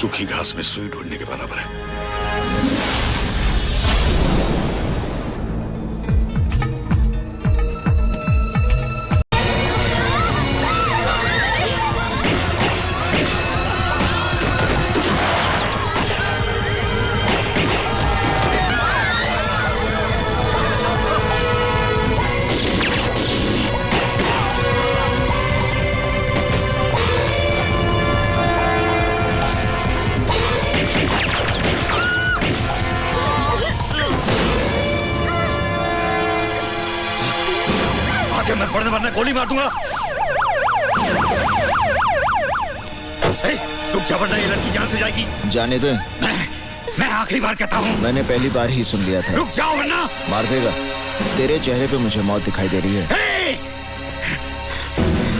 सूखी घास में सुई ढूंढने के बराबर है। मैं पड़ने वरना गोली मार दूंगा। रुक जा वरना ये लड़की जान से जाएगी। जाने दे। मैं आखिरी बार कहता हूँ। मैंने पहली बार ही सुन लिया था। रुक जाओ वरना मार देगा। तेरे चेहरे पे मुझे मौत दिखाई दे रही है।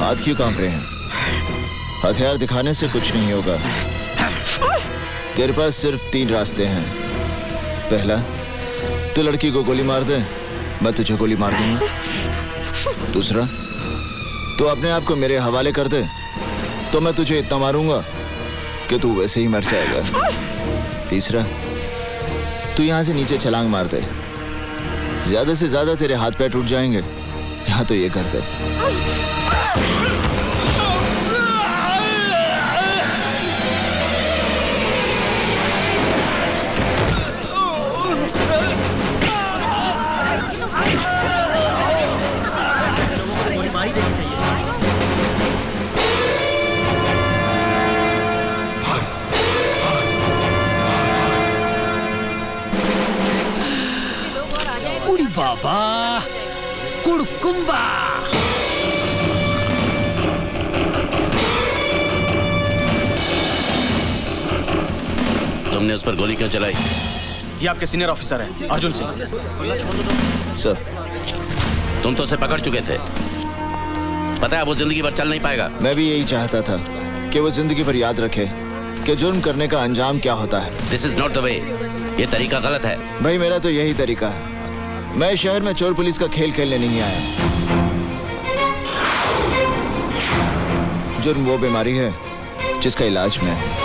हाथ क्यों कांप रहे हैं? हथियार दिखाने से कुछ नहीं होगा। तेरे पास सिर्फ 3 रास्ते हैं। पहला, तू लड़की को गोली मार दे, मैं तुझे गोली मार दूंगा। दूसरा, तू अपने आप को मेरे हवाले कर दे, तो मैं तुझे इतना मारूंगा कि तू वैसे ही मर जाएगा। तीसरा, तू यहां से नीचे छलांग मार दे, ज्यादा से ज्यादा तेरे हाथ पैर टूट जाएंगे। यहां तो ये कर दे। उड़ी बाबा कुड़कुम्बा। तुमने उस पर गोली क्यों चलाई? ये आपके सीनियर ऑफिसर हैं, अर्जुन सिंह। सर, तुम तो उसे पकड़ चुके थे। पता है वो जिंदगी भर चल नहीं पाएगा। मैं भी यही चाहता था कि वो जिंदगी भर याद रखे कि जुर्म करने का अंजाम क्या होता है। This is not the way. ये तरीका गलत है। भाई मेरा तो यही तरीका है। मैं शहर में चोर पुलिस का खेल खेलने नहीं आया। जुर्म वो बीमारी है जिसका इलाज मैं है।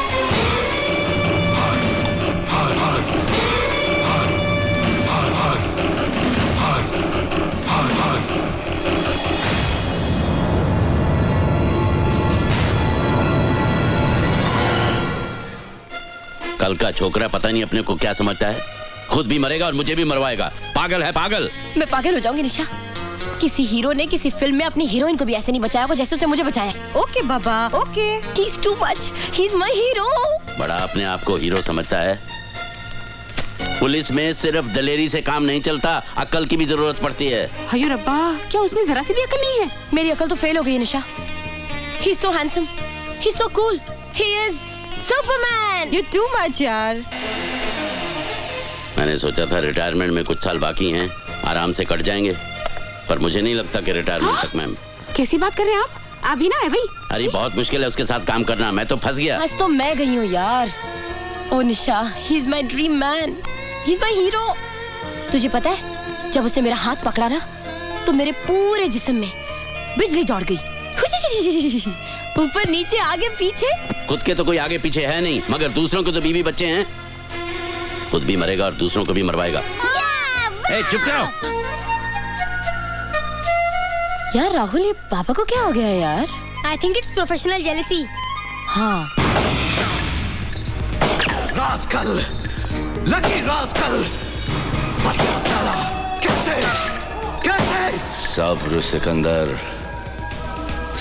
कल का छोकरा पता नहीं अपने को क्या समझता है। खुद भी मरेगा और मुझे भी मरवाएगा। पागल है पागल। मैं पागल हो जाऊंगी निशा। किसी हीरो ने किसी फिल्म में अपनी हीरोइन को भी ऐसे नहीं बचाया होगा जैसे उसने मुझे बचाया। Okay Baba, okay. He's too much. He's my hero. बड़ा अपने आप को हीरो समझता है। पुलिस में सिर्फ दलेरी से काम नहीं चलता, अक्ल की भी जरूरत पड़ती है। हयो रब्बा, क्या उसमें जरा सी भी अकल नहीं है? मेरी अकल तो फेल हो गई है निशा। He's so handsome. He's so cool. He is Superman. You're too much यार। मैंने सोचा था रिटायरमेंट में कुछ साल बाकी हैं, आराम से कट जाएंगे, पर मुझे नहीं लगता कि रिटायरमेंट तक मैं। कैसी बात कर रहे हैं आप? अभी ना है भाई। अरे बहुत मुश्किल है उसके साथ काम करना। मैं तो फंस गया। आज तो मैं गई हूँ यार। ओ निशा, he's my dream man. He's my hero. तुझे पता है जब उसने मेरा हाथ पकड़ा ना तो मेरे पूरे जिस्म में बिजली दौड़ गई। ऊपर नीचे आगे पीछे। खुद के तो कोई आगे पीछे है नहीं, मगर दूसरों के तो बीवी बच्चे हैं। खुद भी मरेगा और दूसरों को भी मरवाएगा। चुप करो। यार राहुल, ये पापा को क्या हो गया है यार? I think it's professional jealousy. हाँ। रास्कल, लकी रास्कल, साला, कैसे? सब्र सिकंदर,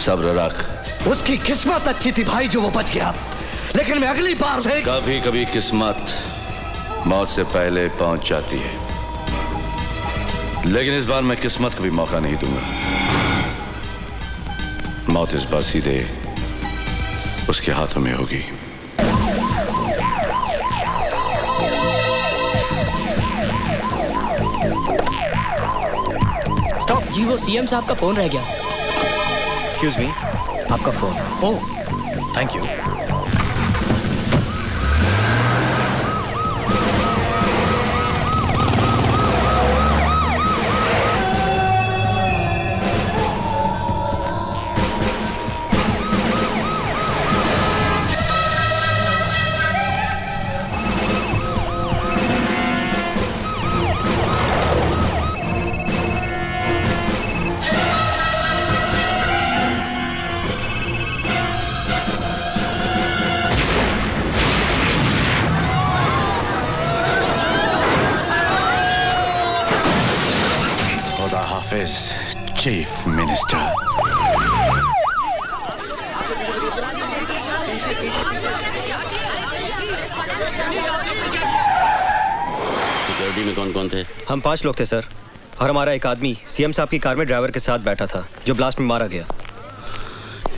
सब्र रख। उसकी किस्मत अच्छी थी भाई जो वो बच गया, लेकिन मैं अगली बार से कभी कभी किस्मत मौत से पहले पहुंच जाती है, लेकिन इस बार मैं किस्मत को भी मौका नहीं दूंगा। मौत इस बार सीधे उसके हाथों में होगी। स्टॉप जी, वो सीएम साहब का फोन रह गया। एक्सक्यूज मी, आपका phone. Oh, thank you. is Chief Minister. Security में कौन कौन थे? हम 5 लोग थे सर, और हमारा एक आदमी सीएम साहब की कार में ड्राइवर के साथ बैठा था जो ब्लास्ट में मारा गया।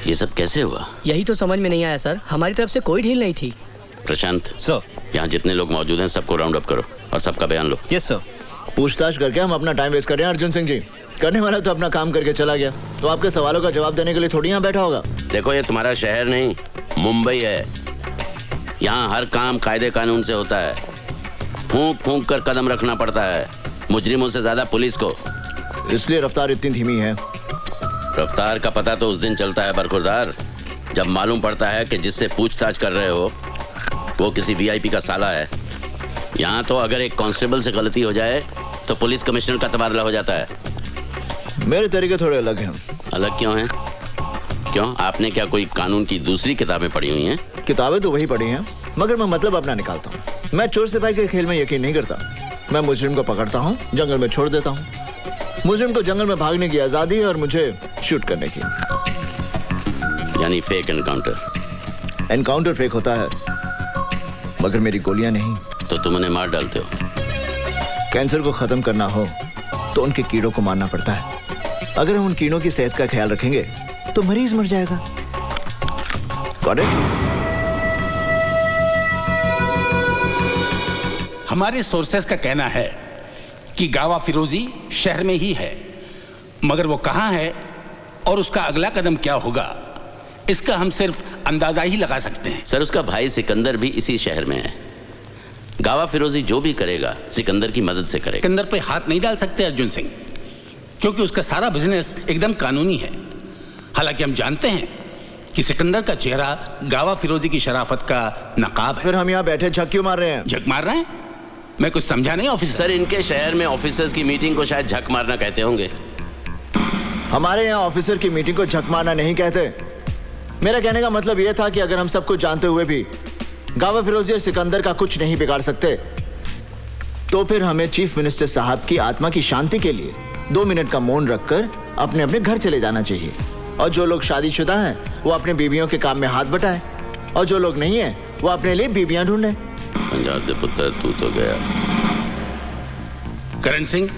ये सब कैसे हुआ? यही तो समझ में नहीं आया सर, हमारी तरफ से कोई ढील नहीं थी। प्रशांत सर। यहाँ जितने लोग मौजूद हैं सबको राउंड अप करो और सबका बयान लो। Yes sir. पूछताछ करके हम अपना टाइम वेस्ट कर रहे हैं अर्जुन सिंह जी। करने वाला तो अपना काम करके चला गया, तो आपके सवालों का जवाब देने के लिए थोड़ी यहाँ बैठा होगा। देखो ये तुम्हारा शहर नहीं मुंबई है, यहाँ हर काम कायदे कानून से होता है। फूंक फूंक कर कदम रखना पड़ता है, मुजरिमों से ज्यादा पुलिस को। इसलिए रफ्तार इतनी धीमी है। रफ्तार का पता तो उस दिन चलता है बरखुरदार, जब मालूम पड़ता है कि जिससे पूछताछ कर रहे हो वो किसी वीआईपी का साला है। यहाँ तो अगर एक कांस्टेबल से गलती हो जाए तो पुलिस कमिश्नर का तबादला हो जाता है। मेरे तरीके थोड़े अलग हैं। अलग क्यों हैं? क्यों, आपने क्या कोई कानून की दूसरी किताबें पढ़ी हुई हैं? किताबें तो वही पढ़ी हैं, मगर मैं मतलब अपना निकालता हूँ। मैं चोर सिपाही के खेल में यकीन नहीं करता। मैं मुजरिम को पकड़ता हूँ, जंगल में छोड़ देता हूँ। मुजरिम को जंगल में भागने की आजादी है और मुझे शूट करने की। यानी फेक एनकाउंटर। एनकाउंटर फेक होता है, मगर मेरी गोलियां नहीं। तो तुम उन्हें मार डालते हो? कैंसर को खत्म करना हो तो उनके कीड़ों को मारना पड़ता है। अगर हम उन कीड़ों की सेहत का ख्याल रखेंगे तो मरीज मर जाएगा। करेक्ट? हमारे सोर्सेस का कहना है कि गावा फिरोजी शहर में ही है, मगर वो कहां है और उसका अगला कदम क्या होगा इसका हम सिर्फ अंदाजा ही लगा सकते हैं। सर, उसका भाई सिकंदर भी इसी शहर में है। गावा फिरोजी जो भी करेगा सिकंदर की मदद से करेगा। सिकंदर पे हाथ नहीं डाल सकते अर्जुन सिंह, क्योंकि उसका सारा बिजनेस एकदम कानूनी है। हालांकि हम जानते हैं कि सिकंदर का चेहरा गावा फिरोजी की शराफत का नकाब है। फिर हम यहाँ बैठे झक क्यों मार रहे हैं? झक मार रहे हैं? मैं कुछ समझा नहीं ऑफिसर। सर, इनके शहर में ऑफिसर्स की मीटिंग को शायद झक मारना कहते होंगे। हमारे यहाँ ऑफिसर की मीटिंग को झक मारना नहीं कहते। मेरा कहने का मतलब यह था कि अगर हम सब कुछ जानते हुए भी गावा फिरोजी और सिकंदर का कुछ नहीं बिगाड़ सकते, तो फिर हमें चीफ मिनिस्टर साहब की आत्मा की शांति के लिए 2 मिनट का मौन रखकर अपने अपने घर चले जाना चाहिए। और जो लोग शादीशुदा हैं वो अपने बीवियों के काम में हाथ बटाएं, और जो लोग नहीं हैं वो अपने लिए बीवियां ढूंढें। पंजाब दे पुत्र, तू तो गया। करण सिंह,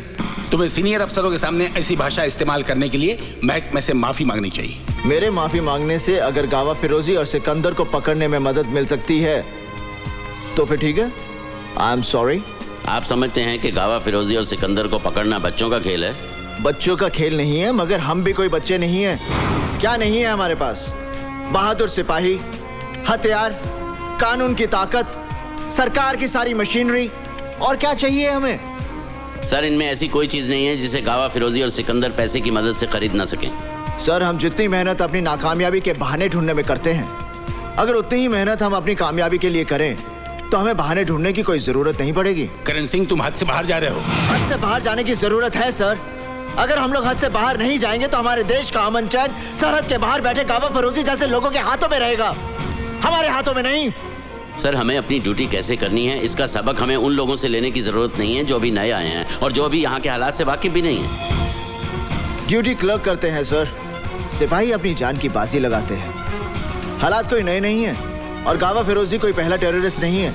तुम्हें सीनियर अफसरों के सामने ऐसी भाषा इस्तेमाल करने के लिए महकमे से माफी मांगनी चाहिए। मेरे माफी मांगने से अगर गावा फिरोजी और सिकंदर को पकड़ने में मदद मिल सकती है तो फिर ठीक है। I am sorry. आप समझते हैं कि गावा फिरोजी और सिकंदर को पकड़ना बच्चों का खेल है? बच्चों का खेल नहीं है, मगर हम भी कोई बच्चे नहीं हैं। क्या नहीं है हमारे पास? बहादुर सिपाही, हथियार, कानून की ताकत, सरकार की सारी मशीनरी, और क्या चाहिए हमें? सर, इनमें ऐसी कोई चीज नहीं है जिसे गावा फिरोजी और सिकंदर पैसे की मदद से खरीद ना सकें। सर, हम जितनी मेहनत अपनी नाकामयाबी के बहाने ढूंढने में करते हैं, अगर उतनी ही मेहनत हम अपनी कामयाबी के लिए करें तो हमें बहाने ढूंढने की कोई जरूरत नहीं पड़ेगी। करण सिंह, तुम हद से बाहर जा रहे हो। हद से बाहर जाने की जरूरत है सर। अगर हम लोग हद से बाहर नहीं जाएंगे तो हमारे देश का अमन चैन सरहद के बाहर बैठे गावा फिरोजी जैसे लोगों के हाथों में रहेगा, हमारे हाथों में नहीं। सर, हमें अपनी ड्यूटी कैसे करनी है इसका सबक हमें उन लोगों से लेने की जरूरत नहीं है जो अभी नए आए हैं और जो अभी यहाँ के हालात से वाकिफ भी नहीं है। ड्यूटी क्लर्क करते हैं सर, सिपाही अपनी जान की बाजी लगाते हैं। हालात कोई नए नहीं है और गावा फिरोजी कोई पहला टेररिस्ट नहीं है।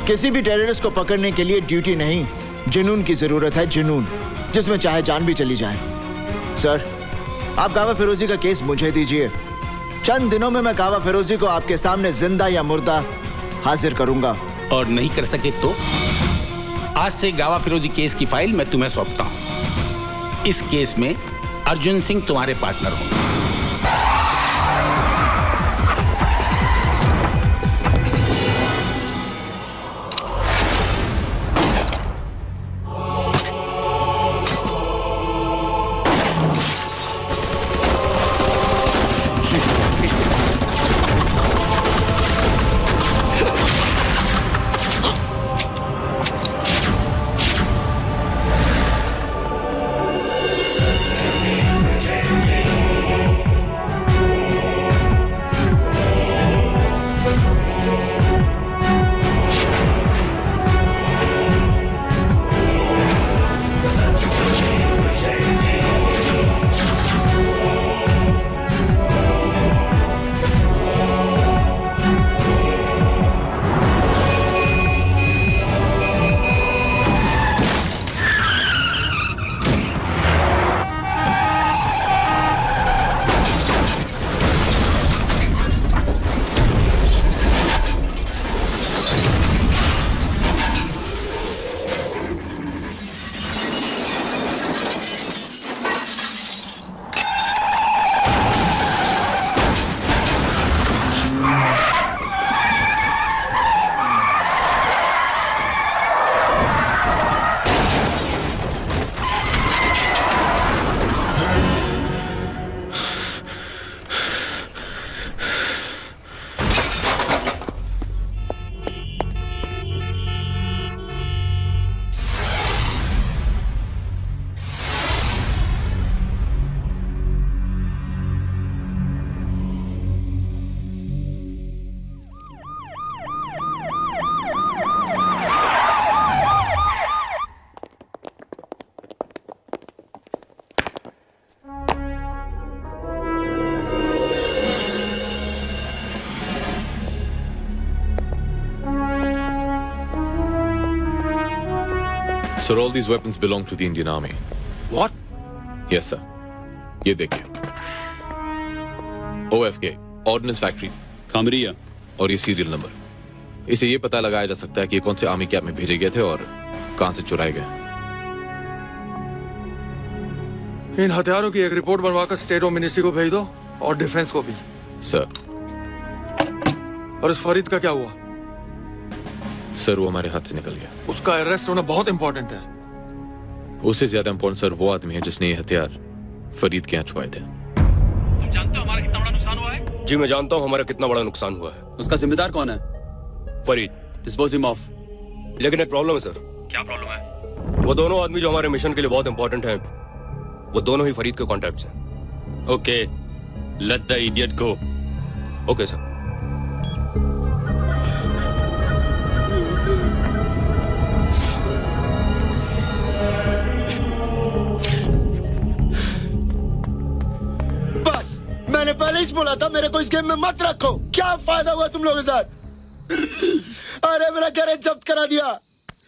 किसी भी टेररिस्ट को पकड़ने के लिए ड्यूटी नहीं, जुनून की जरूरत है। जुनून जिसमें चाहे जान भी चली जाए। सर, आप गावा फिरोजी का केस मुझे दीजिए। चंद दिनों में मैं गावा फिरोजी को आपके सामने जिंदा या मुर्दा हाजिर करूंगा। और नहीं कर सके तो आज से गावा फिरोजी केस की फाइल मैं तुम्हें सौंपता हूं। इस केस में अर्जुन सिंह तुम्हारे पार्टनर होंगे। Sir, all these weapons belong to the Indian Army. What? Yes, sir. ये देखिए. OFK, Ordnance Factory. खामरिया. और ये सीरियल नंबर. इसे ये पता लगाया जा सकता है कि ये कौन से आर्मी कैंप में भेजे गए थे और कहां से चुराए गए. इन हथियारों की एक रिपोर्ट बनवाकर स्टेट ऑफ मिनिस्ट्री को भेज दो और डिफेंस को भी. सर. और इस फरीद का क्या हुआ? सर, वो हमारे हाथ से निकल गया. उसका अरेस्ट होना बहुत इंपॉर्टेंट है. उससे ज्यादा इंपॉर्टेंट सर वो आदमी है जिसने ये हथियार फरीद के यहाँ छुपाए थे. तुम जानते हो हमारा कितना बड़ा नुकसान हुआ है? जी मैं जानता हूँ हमारा कितना बड़ा नुकसान हुआ है. उसका जिम्मेदार कौन है? फरीद. Dispose him of. लेकिन एक प्रॉब्लम है सर. क्या प्रॉब्लम है? वो दोनों आदमी जो हमारे मिशन के लिए बहुत इंपॉर्टेंट हैं, वो दोनों ही फरीद के कॉन्टैक्ट्स हैं. Okay, let the idiot go. Okay sir. बस मैंने पहले ही बोला था मेरे को इस गेम में मत रखो. क्या फायदा हुआ तुम लोगों के साथ? अरे मेरा गैरेज जब्त करा दिया.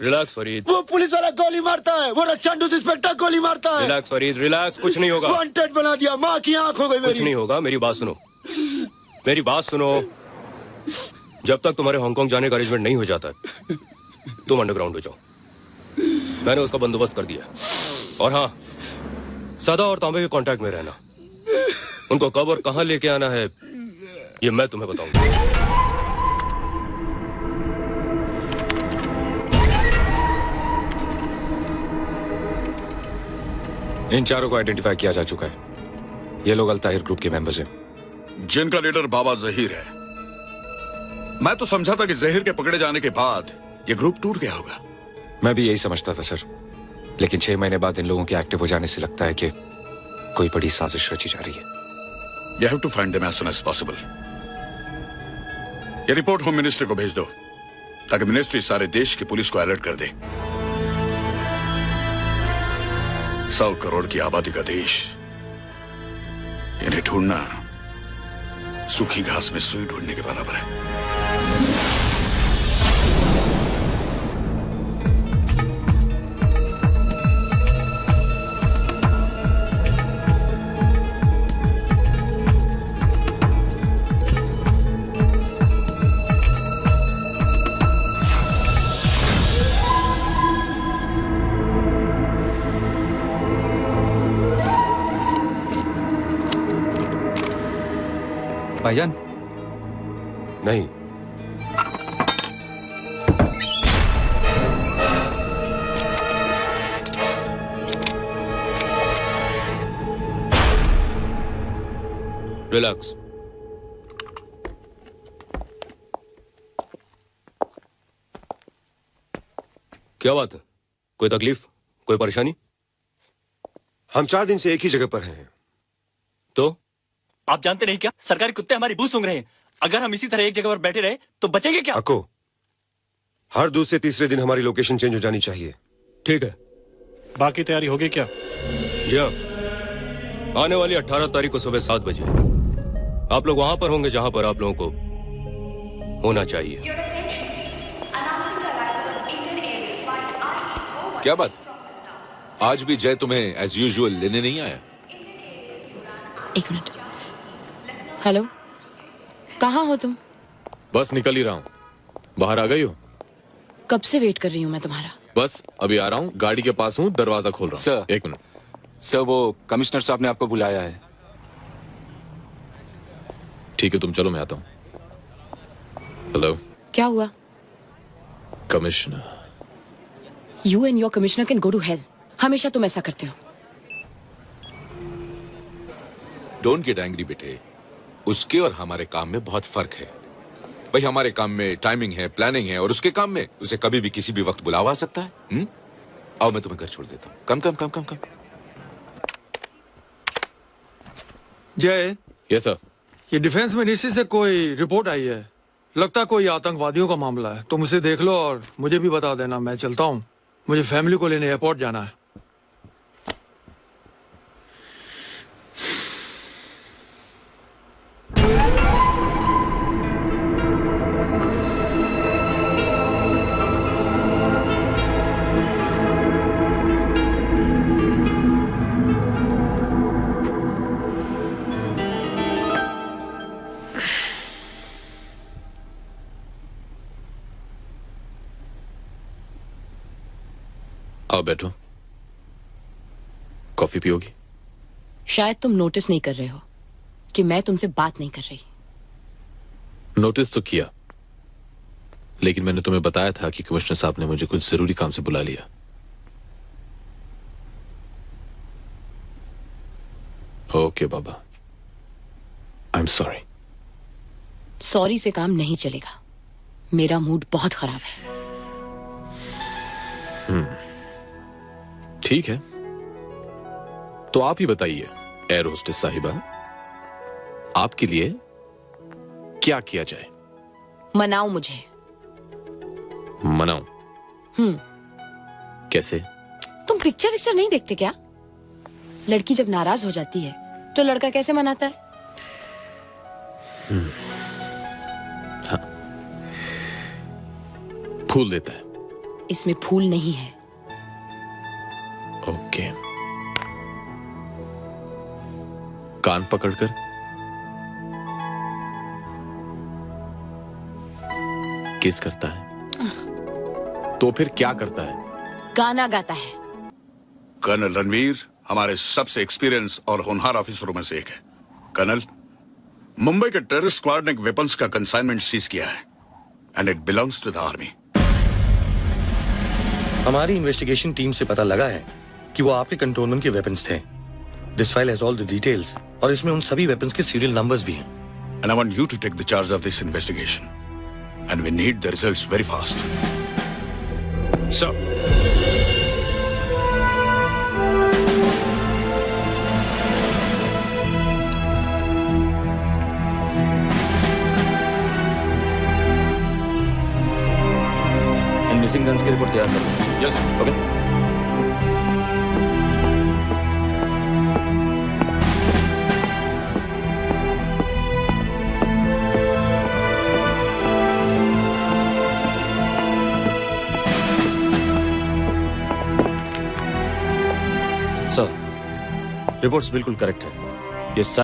रिलैक्स फरीद. वो पुलिस वाला गोली मारता है, वो रक्षांडू इंस्पेक्टर गोली मारता है. Relax Farid, relax. कुछ नहीं होगा. वांटेड बना दिया. माँ की आंख हो गई मेरी. कुछ नहीं होगा. मेरी बात सुनो, मेरी बात सुनो. जब तक तुम्हारे हांगकांग जाने का अरेंजमेंट नहीं हो जाता है, तुम अंडरग्राउंड हो जाओ. मैंने उसका बंदोबस्त कर दिया. और हाँ, सदा और तांबे के कांटेक्ट में रहना. उनको कब और कहां लेके आना है ये मैं तुम्हें बताऊंगा. इन चारों को आइडेंटिफाई किया जा चुका है. ये लोग अल ताहिर ग्रुप के मेंबर्स हैं, जिनका लीडर बाबा जहीर है. मैं तो समझा था कि जहीर के पकड़े जाने के बाद ये ग्रुप टूट गया होगा. मैं भी यही समझता था सर, लेकिन 6 महीने बाद इन लोगों के एक्टिव हो जाने से लगता है कि कोई बड़ी साजिश रची जा रही है. You have to find them as soon as possible. ये रिपोर्ट होम मिनिस्ट्री को भेज दो ताकि मिनिस्ट्री सारे देश की पुलिस को अलर्ट कर दे. 100 करोड़ की आबादी का देश, इन्हें ढूंढना सूखी घास में सुई ढूंढने के बराबर है. भाईजान. नहीं. रिलैक्स. क्या बात है? कोई तकलीफ, कोई परेशानी? हम 4 दिन से एक ही जगह पर हैं. तो आप जानते नहीं क्या, सरकारी कुत्ते हमारी बू सूंघ रहे हैं. अगर हम इसी तरह एक जगह पर बैठे रहे तो बचेंगे क्या? अको, हर दूसरे तीसरे दिन हमारी लोकेशन चेंज हो जानी चाहिए. ठीक है. बाकी तैयारी होगी क्या? जी हाँ. आने वाली 18 तारीख को सुबह 7 बजे आप लोग वहां पर होंगे जहां पर आप लोगों को होना चाहिए. क्या बात, आज भी जय तुम्हें एज यूजुअल लेने नहीं आया? एक मिनट. हेलो, कहाँ हो तुम? बस निकल ही रहा हूँ. बाहर आ गई हो? कब से वेट कर रही हूँ मैं तुम्हारा. बस अभी आ रहा हूँ. गाड़ी के पास हूँ, दरवाजा खोल रहा हूँ. सर, एक मिनट. सर वो कमिश्नर साहब ने आपको बुलाया है. ठीक है, तुम चलो, मैं आता हूँ. हेलो. क्या हुआ? Commissioner. You and your commissioner can go to hell. हमेशा तुम ऐसा करते हो. डोंट गेट एंग्री बेटे. उसके और हमारे काम में बहुत फर्क है. भाई हमारे काम में टाइमिंग है, प्लानिंग है, और उसके काम में उसे कभी भी किसी भी वक्त बुलावा सकता है. आओ मैं तुम्हें घर छोड़ देता हूँ. कम कम कम कम कम. जय. Yes sir. ये डिफेंस मिनिस्ट्री से कोई रिपोर्ट आई है. लगता है कोई आतंकवादियों का मामला है. तुम उसे देख लो और मुझे भी बता देना. मैं चलता हूँ, मुझे फैमिली को लेने एयरपोर्ट जाना है. आओ बैठो। कॉफी पियोगी? शायद तुम नोटिस नहीं कर रहे हो कि मैं तुमसे बात नहीं कर रही। नोटिस तो किया, लेकिन मैंने तुम्हें बताया था कि कमिश्नर साहब ने मुझे कुछ जरूरी काम से बुला लिया। Okay Baba, I am sorry. Sorry से काम नहीं चलेगा, मेरा मूड बहुत खराब है। ठीक है, तो आप ही बताइए एयर होस्टेस साहिबा, आपके लिए क्या किया जाए? मनाओ मुझे। मनाऊं? कैसे? तुम पिक्चर नहीं देखते क्या? लड़की जब नाराज हो जाती है तो लड़का कैसे मनाता है? हाँ। फूल देता है। इसमें फूल नहीं है। ओके। कान पकड़कर? किस करता है? तो फिर क्या करता है? गाना गाता है। कर्नल रणवीर हमारे सबसे एक्सपीरियंस और होनहार ऑफिसरों में से एक है। कर्नल, मुंबई के टेररिस्ट स्क्वाड ने वेपन्स का कंसाइनमेंट सीज किया है and it belongs to the army. हमारी इन्वेस्टिगेशन टीम से पता लगा है कि वो आपके कंट्रोलमेंट के वेपन्स थे। This file has all the details और इसमें उन सभी वेपन्स के सीरियल नंबर्स भी हैं। And I want you to take the charge of this investigation and we need the results very fast. Sir, missing guns की report तैयार करो। Yes okay. सर, रिपोर्ट्स बिल्कुल करेक्ट है। ये